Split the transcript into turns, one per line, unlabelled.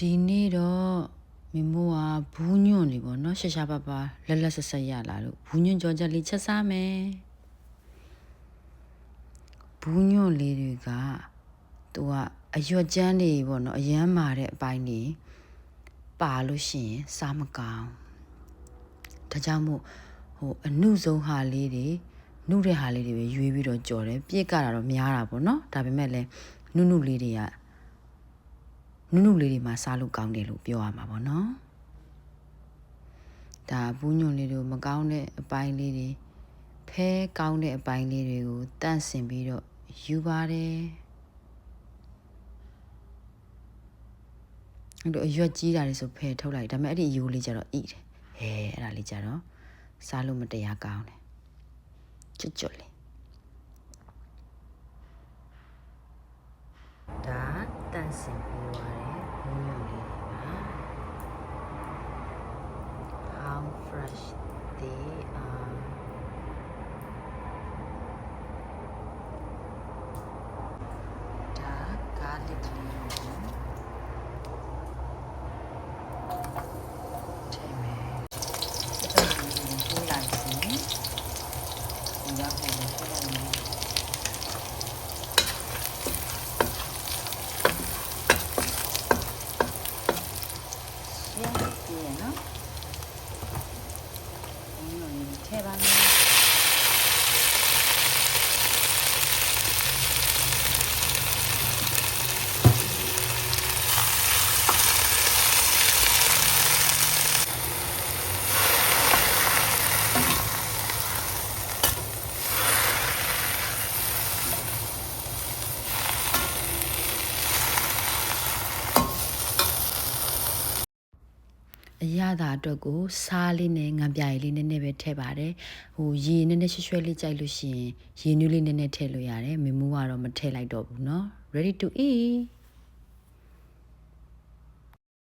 ဒီနေ့တော့မမိုးကဘူးညွန့်လေးပေါ့နော်ရှာပါပါလက်လက်ဆက်ဆက်ရလာလို့ဘူးညွန့်ကြော်ချက်လေးချက်စားမယ်ဘူးညွန့်လေးတွေကသူကအရွက်ကျန်းလေးပေါ့နော်အရမ်းမာတဲ့အပိုင်းတွေပါလို့ရှိရင်စားမကောင်းဒါကြောင့်မို့အနုဆုံးဟာလေးတွေနှုတ်တဲ့ဟာလေးတွေပဲရွေးပြီးတော့ကြော်တယ်ပြည့်ကတော့များတာပေါ့နော်ဒါပေမဲ့လည်းနုနုလေးတွေကနုနုလေးတွေမှာစားလို့ကောင်းတယ်လို့ပြောရမှာပေါ့နော်ဒါဘူးညွန့်လေးတို့မကောင်းတဲ့အပိုင်းလေးတွေဖဲကောင်းတဲ့အပိုင်းလေးတွေကိုတန့်စင်ပြီးတော့ယူပါတယ်အဲ့တော့အရွက်ကြီးတာတွေဆိုဖဲထုတ်လိုက်ဒါပေမဲ့အဲ့ဒီအယိုးလေးကျတော့ဣတယ်အဲ့ဒါလေးကျတော့စားလို့မတရားကောင်းတယ်ကျွတ်လေးဒါတန့်စင်ပြီးသွားတယ်ဘူးညွန့်လေးတွေပါ how fresh they are ဒါ garlic လေးကိုထည့်မယ်စက်တော်ကြီးကိုထိုးလိုက်စီဒီရောက်နေတယ်ထည့်လိုက်မယ်ထဲပါမယ်အရသာအတွက်ကိုစားလေးနဲ့ငံပြားရည်လေးနည်းနည်းပဲထည့်ပါတယ်ရေနည်းနည်းရွှဲလေးကြိုက်လို့ရှိရင်ရေနွေးလေးနည်းနည်းထည့်လို့ရတယ်မမိုးကတော့မထည့်လိုက်တော့ဘူးเนาะ ready to eat